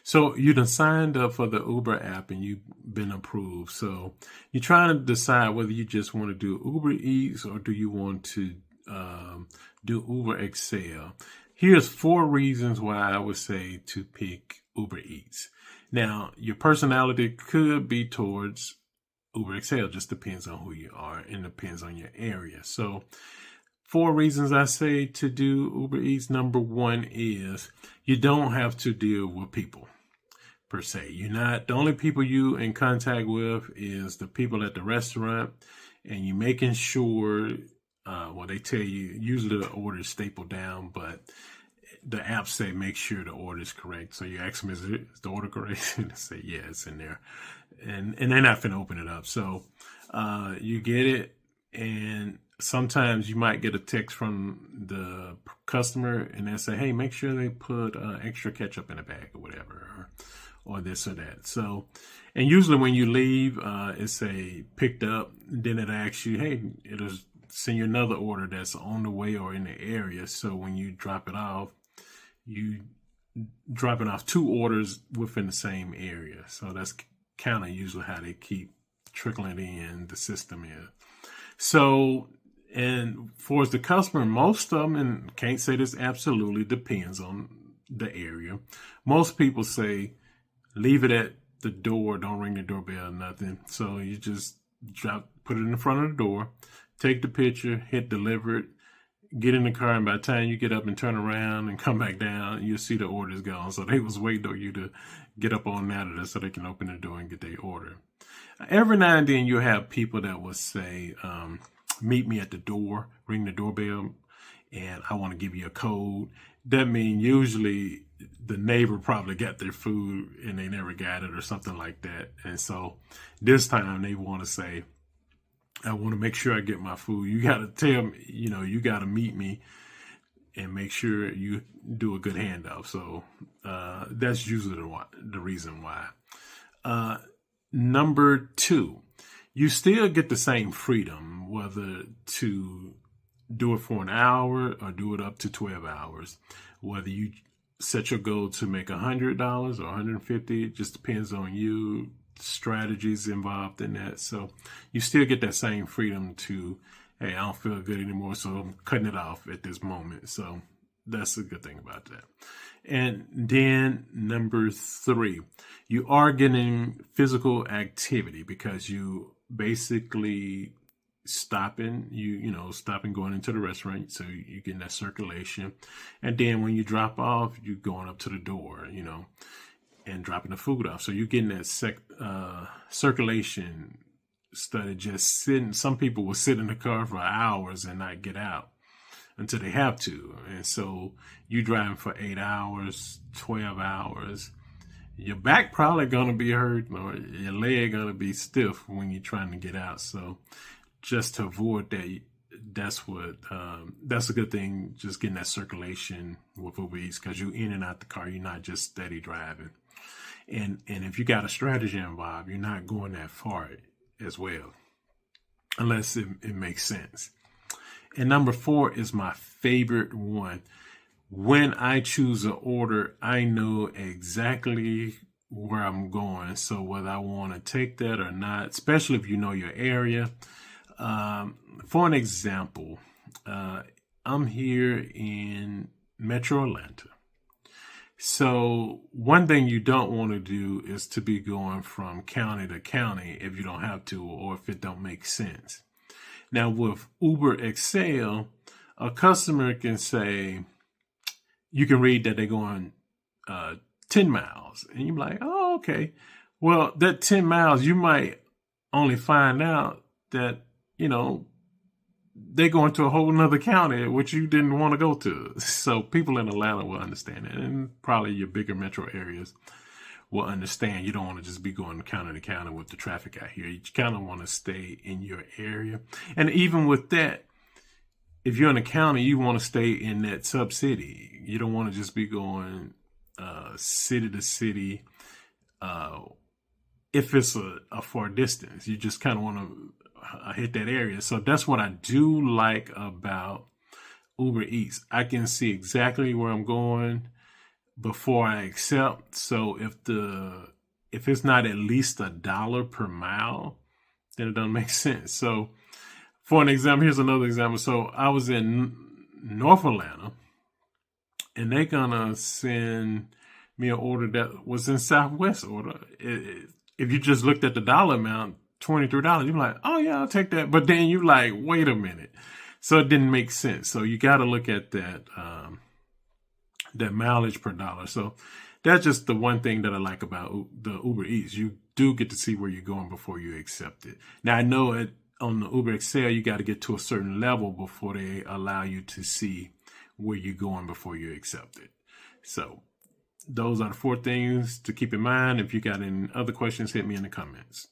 So you done signed up for the Uber app and you've been approved. So you're trying to decide whether you just want to do Uber Eats or do you want to do Uber Excel. Here's 4 reasons why I would say to pick Uber Eats. Now, your personality could be towards Uber Excel. Just depends on who you are and depends on your area. So 4 reasons I say to do Uber Eats. Number one is you don't have to deal with people per se. You're not, the only people you in contact with is the people at the restaurant, and you're making sure, well, they tell you usually the order is stapled down, but the app say make sure the order is correct. So you ask them, is the order correct? And they say, yeah, it's in there. And they're not going to open it up. So you get it, and sometimes you might get a text from the customer and they say, hey, make sure they put extra ketchup in the bag or whatever, or this or that. So, and usually when you leave, it's a picked up, then it asks you, hey, it'll send you another order that's on the way or in the area. So when you drop it off, you dropping off 2 orders within the same area. So that's kind of usually how they keep trickling in the system is. So, and for the customer, most of them, and can't say this absolutely, depends on the area. Most people say, leave it at the door, don't ring the doorbell, nothing. So you just put it in the front of the door, take the picture, hit deliver it, get in the car, and by the time you get up and turn around and come back down, you'll see the order's gone. So they was waiting on you to get up on out of there so they can open the door and get their order. Every now and then you have people that will say, meet me at the door, ring the doorbell, and I want to give you a code. That means usually the neighbor probably got their food and they never got it or something like that. And so this time they want to say, I want to make sure I get my food. You got to tell me, you got to meet me and make sure you do a good handoff. So that's usually the reason why. Number 2, you still get the same freedom, whether to do it for an hour or do it up to 12 hours. Whether you set your goal to make $100 or $150, it just depends on you, strategies involved in that. So you still get that same freedom to, hey, I don't feel good anymore, so I'm cutting it off at this moment. So that's a good thing about that. And then number 3, you are getting physical activity because you basically stopping, stopping going into the restaurant. So you're getting that circulation. And then when you drop off, you're going up to the door, and dropping the food off. So you're getting that circulation instead of just sitting. Some people will sit in the car for hours and not get out until they have to. And so you driving for 8 hours, 12 hours, your back probably going to be hurt or your leg going to be stiff when you're trying to get out. So just to avoid that, that's a good thing, just getting that circulation with Uber Eats, because you're in and out the car. You're not just steady driving. And if you got a strategy involved, you're not going that far as well, unless it makes sense. And number 4 is my favorite one. When I choose an order, I know exactly where I'm going. So whether I want to take that or not, especially if you know your area. For an example, I'm here in Metro Atlanta. So one thing you don't want to do is to be going from county to county if you don't have to, or if it don't make sense. Now with Uber Excel, a customer can say, you can read that they're going 10 miles. And you're like, oh, okay. Well, that 10 miles, you might only find out that, they're going to a whole nother county, which you didn't want to go to. So people in Atlanta will understand it. And probably your bigger metro areas will understand. You don't want to just be going county to county with the traffic out here. You kind of want to stay in your area. And even with that, if you're in a county, you want to stay in that sub-city. You don't want to just be going city to city. If it's a far distance, you just kind of want to hit that area. So that's what I do like about Uber Eats. I can see exactly where I'm going. before I accept. So if it's not at least $1 per mile, then it doesn't make sense. So for an example, here's another example. So I was in North Atlanta, and they're gonna send me an order that was in Southwest order. If you just looked at the dollar amount, $23, you're like, oh yeah, I'll take that. But then you like, wait a minute. So it didn't make sense. So you got to look at that mileage per dollar. So that's just the one thing that I like about the Uber Eats. You do get to see where you're going before you accept it. Now I know on the Uber Excel, you got to get to a certain level before they allow you to see where you're going before you accept it. So those are the 4 things to keep in mind. If you got any other questions, hit me in the comments.